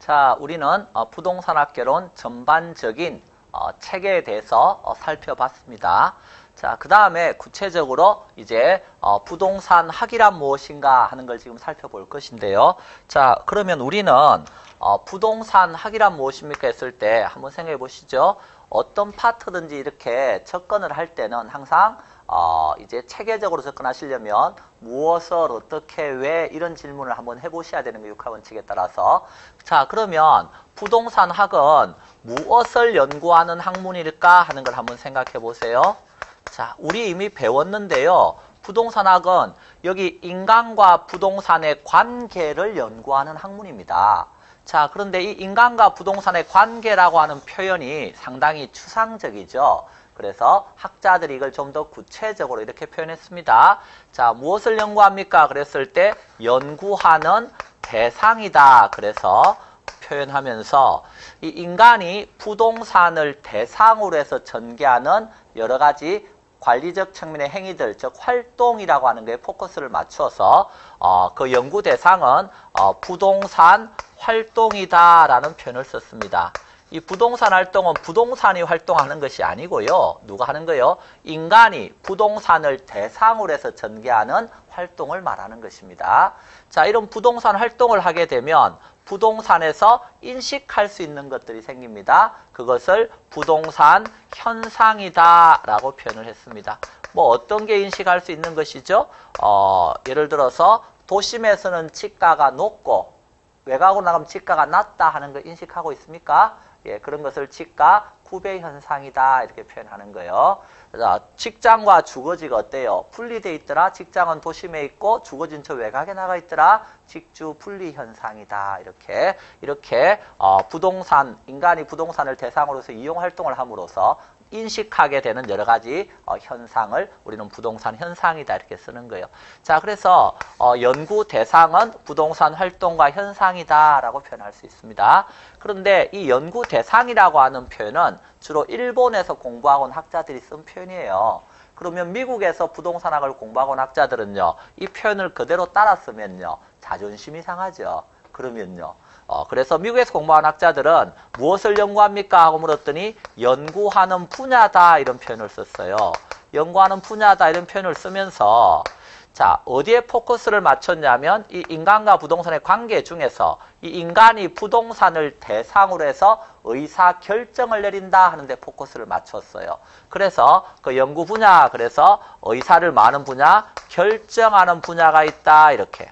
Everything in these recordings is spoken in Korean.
자, 우리는 부동산학개론 전반적인 체계에 대해서 살펴봤습니다. 자, 그 다음에 구체적으로 이제 부동산 학이란 무엇인가 하는 걸 지금 살펴볼 것인데요. 자, 그러면 우리는 부동산 학이란 무엇입니까 했을 때 한번 생각해 보시죠. 어떤 파트든지 이렇게 접근을 할 때는 항상 이제 체계적으로 접근하시려면 무엇을 어떻게 왜 이런 질문을 한번 해보셔야 되는 게 육하원칙에 따라서. 자, 그러면 부동산 학은 무엇을 연구하는 학문일까 하는 걸 한번 생각해 보세요. 자, 우리 이미 배웠는데요. 부동산학은 여기 인간과 부동산의 관계를 연구하는 학문입니다. 자, 그런데 이 인간과 부동산의 관계라고 하는 표현이 상당히 추상적이죠. 그래서 학자들이 이걸 좀 더 구체적으로 이렇게 표현했습니다. 자, 무엇을 연구합니까? 그랬을 때 연구하는 대상이다. 그래서 표현하면서 이 인간이 부동산을 대상으로 해서 전개하는 여러 가지 관리적 측면의 행위들, 즉 활동이라고 하는 거에 포커스를 맞춰서 그 연구 대상은 부동산 활동이다라는 표현을 썼습니다. 이 부동산 활동은 부동산이 활동하는 것이 아니고요. 누가 하는 거요? 인간이 부동산을 대상으로 해서 전개하는 활동을 말하는 것입니다. 자, 이런 부동산 활동을 하게 되면 부동산에서 인식할 수 있는 것들이 생깁니다. 그것을 부동산 현상이다라고 표현을 했습니다. 뭐 어떤 게 인식할 수 있는 것이죠? 예를 들어서 도심에서는 집가가 높고 외곽으로 나가면 집가가 낮다 하는 걸 인식하고 있습니까? 예, 그런 것을 집가 구배 현상이다 이렇게 표현하는 거예요. 자, 직장과 주거지가 어때요? 분리되어 있더라. 직장은 도심에 있고 주거지는 저 외곽에 나가 있더라. 직주 분리 현상이다. 이렇게 부동산, 인간이 부동산을 대상으로 해서 이용 활동을 함으로써 인식하게 되는 여러 가지 현상을 우리는 부동산 현상이다 이렇게 쓰는 거예요. 자, 그래서 연구 대상은 부동산 활동과 현상이다 라고 표현할 수 있습니다. 그런데 이 연구 대상이라고 하는 표현은 주로 일본에서 공부하고 온 학자들이 쓴 표현이에요. 그러면 미국에서 부동산학을 공부하고 온 학자들은요, 이 표현을 그대로 따라 쓰면요, 자존심이 상하죠. 그러면요. 그래서 미국에서 공부한 학자들은 무엇을 연구합니까? 하고 물었더니 연구하는 분야다 이런 표현을 썼어요. 연구하는 분야다 이런 표현을 쓰면서 자, 어디에 포커스를 맞췄냐면 이 인간과 부동산의 관계 중에서 이 인간이 부동산을 대상으로 해서 의사 결정을 내린다 하는데 포커스를 맞췄어요. 그래서 그 연구 분야, 그래서 의사를 많은 분야, 결정하는 분야가 있다 이렇게.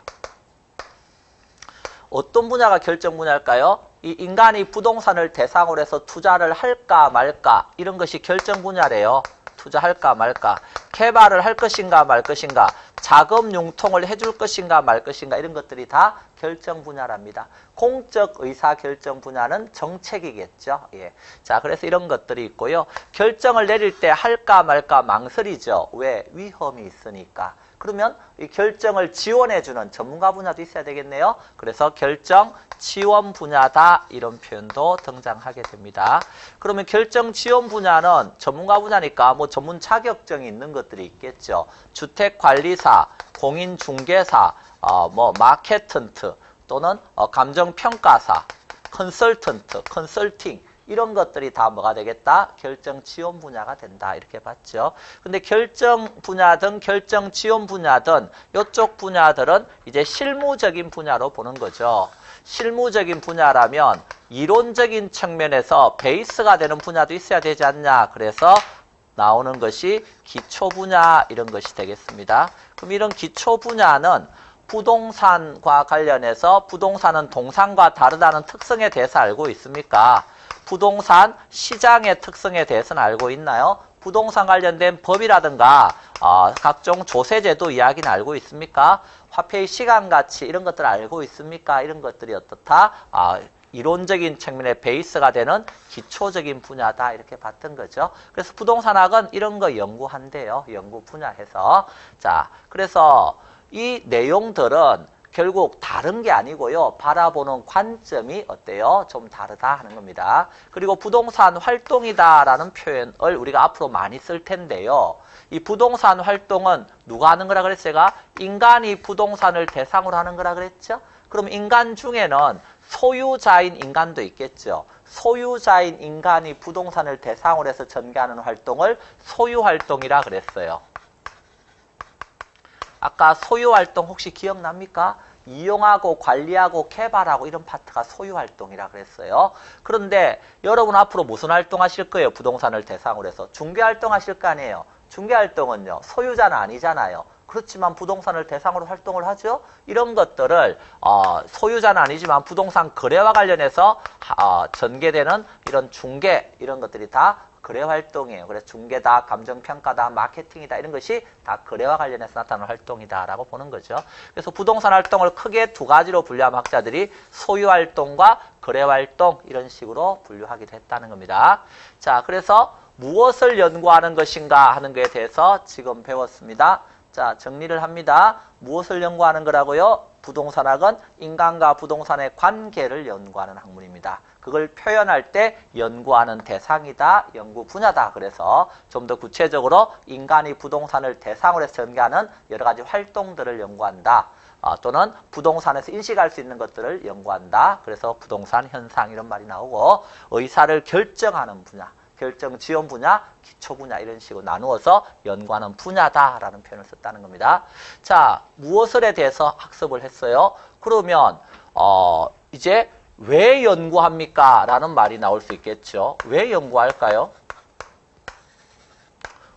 어떤 분야가 결정 분야일까요? 이 인간이 부동산을 대상으로 해서 투자를 할까 말까 이런 것이 결정 분야래요. 투자할까 말까, 개발을 할 것인가 말 것인가, 자금 융통을 해줄 것인가 말 것인가 이런 것들이 다 결정 분야랍니다. 공적 의사 결정 분야는 정책이겠죠. 예. 자, 그래서 이런 것들이 있고요. 결정을 내릴 때 할까 말까 망설이죠. 왜? 위험이 있으니까. 그러면 이 결정을 지원해주는 전문가 분야도 있어야 되겠네요. 그래서 결정 지원 분야다 이런 표현도 등장하게 됩니다. 그러면 결정 지원 분야는 전문가 분야니까 뭐 전문 자격증이 있는 것들이 있겠죠. 주택관리사, 공인중개사, 뭐 마케턴트 또는 감정평가사, 컨설턴트, 컨설팅 이런 것들이 다 뭐가 되겠다? 결정 지원 분야가 된다. 이렇게 봤죠. 근데 결정 분야든 결정 지원 분야든 이쪽 분야들은 이제 실무적인 분야로 보는 거죠. 실무적인 분야라면 이론적인 측면에서 베이스가 되는 분야도 있어야 되지 않냐. 그래서 나오는 것이 기초 분야 이런 것이 되겠습니다. 그럼 이런 기초 분야는 부동산과 관련해서 부동산은 동산과 다르다는 특성에 대해서 알고 있습니까? 부동산 시장의 특성에 대해서는 알고 있나요? 부동산 관련된 법이라든가 각종 조세제도 이야기는 알고 있습니까? 화폐의 시간가치 이런 것들을 알고 있습니까? 이런 것들이 어떻다? 이론적인 측면의 베이스가 되는 기초적인 분야다 이렇게 봤던 거죠. 그래서 부동산학은 이런 거 연구한대요. 연구 분야에서. 자, 그래서 이 내용들은 결국 다른 게 아니고요. 바라보는 관점이 어때요? 좀 다르다 하는 겁니다. 그리고 부동산 활동이다라는 표현을 우리가 앞으로 많이 쓸 텐데요. 이 부동산 활동은 누가 하는 거라 그랬어요? 인간이 부동산을 대상으로 하는 거라 그랬죠? 그럼 인간 중에는 소유자인 인간도 있겠죠. 소유자인 인간이 부동산을 대상으로 해서 전개하는 활동을 소유활동이라 그랬어요. 아까 소유활동 혹시 기억납니까? 이용하고 관리하고 개발하고 이런 파트가 소유활동이라 그랬어요. 그런데 여러분 앞으로 무슨 활동 하실 거예요? 부동산을 대상으로 해서. 중개활동 하실 거 아니에요? 중개활동은요. 소유자는 아니잖아요. 그렇지만 부동산을 대상으로 활동을 하죠. 이런 것들을 소유자는 아니지만 부동산 거래와 관련해서 전개되는 이런 중개 이런 것들이 다 거래 활동이에요. 그래서 중개다, 감정평가다, 마케팅이다 이런 것이 다 거래와 관련해서 나타나는 활동이다라고 보는 거죠. 그래서 부동산 활동을 크게 두 가지로 분류하면 학자들이 소유활동과 거래활동 이런 식으로 분류하기도 했다는 겁니다. 자, 그래서 무엇을 연구하는 것인가 하는 것에 대해서 지금 배웠습니다. 자, 정리를 합니다. 무엇을 연구하는 거라고요? 부동산학은 인간과 부동산의 관계를 연구하는 학문입니다. 그걸 표현할 때 연구하는 대상이다, 연구 분야다. 그래서 좀 더 구체적으로 인간이 부동산을 대상으로 해서 전개하는 여러 가지 활동들을 연구한다. 또는 부동산에서 인식할 수 있는 것들을 연구한다. 그래서 부동산 현상 이런 말이 나오고 의사를 결정하는 분야. 결정 지원 분야, 기초 분야 이런 식으로 나누어서 연구하는 분야다라는 표현을 썼다는 겁니다. 자, 무엇을에 대해서 학습을 했어요? 그러면 이제 왜 연구합니까? 라는 말이 나올 수 있겠죠. 왜 연구할까요?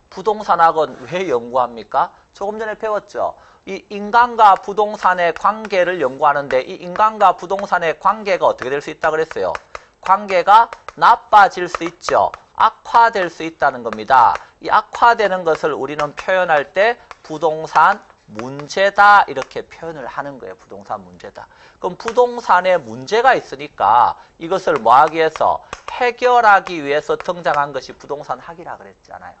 부동산학은 왜 연구합니까? 조금 전에 배웠죠. 이 인간과 부동산의 관계를 연구하는데 이 인간과 부동산의 관계가 어떻게 될 수 있다고 그랬어요? 관계가 나빠질 수 있죠. 악화될 수 있다는 겁니다. 이 악화되는 것을 우리는 표현할 때 부동산 문제다 이렇게 표현을 하는 거예요. 부동산 문제다. 그럼 부동산에 문제가 있으니까 이것을 뭐 하기 위해서 해결하기 위해서 등장한 것이 부동산 학이라 그랬잖아요.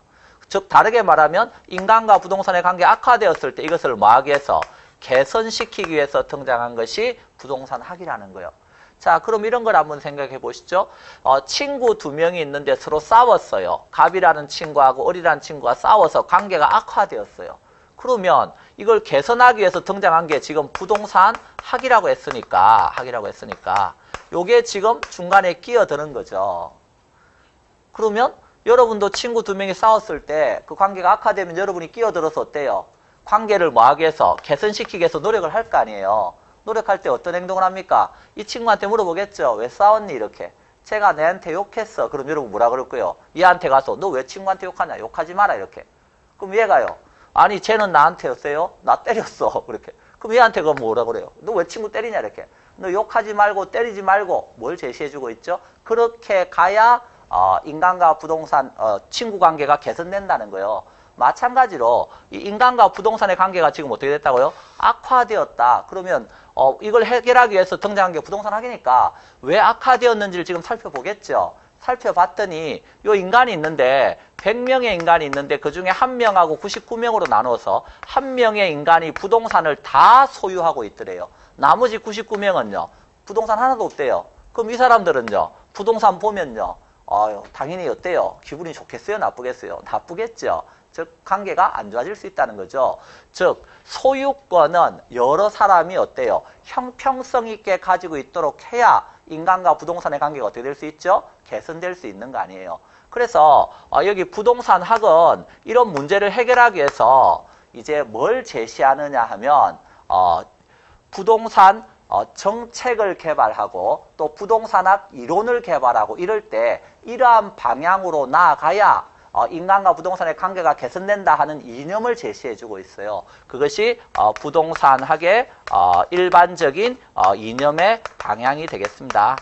즉 다르게 말하면 인간과 부동산의 관계가 악화되었을 때 이것을 뭐 하기 위해서 개선시키기 위해서 등장한 것이 부동산 학이라는 거예요. 자, 그럼 이런 걸 한번 생각해 보시죠. 친구 두 명이 있는데 서로 싸웠어요. 갑이라는 친구하고 을이라는 친구가 싸워서 관계가 악화되었어요. 그러면 이걸 개선하기 위해서 등장한 게 지금 부동산 학이라고 했으니까 요게 지금 중간에 끼어드는 거죠. 그러면 여러분도 친구 두 명이 싸웠을 때 그 관계가 악화되면 여러분이 끼어들어서 어때요? 관계를 뭐 하기 위해서 개선시키기 위해서 노력을 할 거 아니에요. 노력할 때 어떤 행동을 합니까? 이 친구한테 물어보겠죠. 왜 싸웠니? 이렇게. 제가 내한테 욕했어. 그럼 여러분 뭐라 그럴 거예요? 얘한테 가서 너 왜 친구한테 욕하냐? 욕하지 마라. 이렇게. 그럼 얘가요. 아니 쟤는 나한테였어요? 나 때렸어. 그렇게. 그럼 얘한테 그럼 뭐라 그래요? 너 왜 친구 때리냐? 이렇게. 너 욕하지 말고 때리지 말고 뭘 제시해주고 있죠? 그렇게 가야 인간과 부동산 친구 관계가 개선된다는 거예요. 마찬가지로 이 인간과 부동산의 관계가 지금 어떻게 됐다고요? 악화되었다. 그러면 이걸 해결하기 위해서 등장한 게 부동산 학이니까 왜 악화되었는지를 지금 살펴보겠죠. 살펴봤더니 이 인간이 있는데 100명의 인간이 있는데 그중에 1명하고 99명으로 나눠서 1명의 인간이 부동산을 다 소유하고 있더래요. 나머지 99명은요. 부동산 하나도 없대요. 그럼 이 사람들은요. 부동산 보면요. 당연히 어때요? 기분이 좋겠어요? 나쁘겠어요? 나쁘겠죠. 즉 관계가 안 좋아질 수 있다는 거죠. 즉 소유권은 여러 사람이 어때요? 형평성 있게 가지고 있도록 해야 인간과 부동산의 관계가 어떻게 될 수 있죠? 개선될 수 있는 거 아니에요. 그래서 여기 부동산 학은 이런 문제를 해결하기 위해서 이제 뭘 제시하느냐 하면 부동산 정책을 개발하고 또 부동산학 이론을 개발하고 이럴 때 이러한 방향으로 나아가야 인간과 부동산의 관계가 개선된다 하는 이념을 제시해주고 있어요. 그것이 부동산학의 일반적인 이념의 방향이 되겠습니다.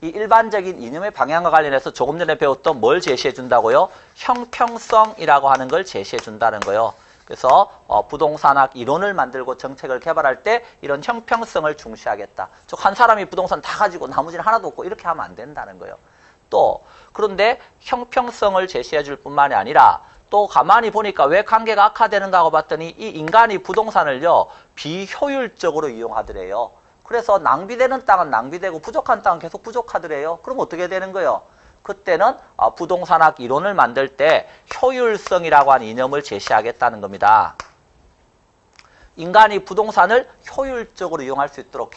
이 일반적인 이념의 방향과 관련해서 조금 전에 배웠던 뭘 제시해준다고요? 형평성이라고 하는 걸 제시해준다는 거예요. 그래서 부동산학 이론을 만들고 정책을 개발할 때 이런 형평성을 중시하겠다. 즉 한 사람이 부동산 다 가지고 나머지는 하나도 없고 이렇게 하면 안 된다는 거예요. 또 그런데 형평성을 제시해 줄 뿐만이 아니라 또 가만히 보니까 왜 관계가 악화되는가 하고 봤더니 이 인간이 부동산을요 비효율적으로 이용하더래요. 그래서 낭비되는 땅은 낭비되고 부족한 땅은 계속 부족하더래요. 그럼 어떻게 되는 거예요? 그때는 부동산학 이론을 만들 때 효율성이라고 하는 이념을 제시하겠다는 겁니다. 인간이 부동산을 효율적으로 이용할 수 있도록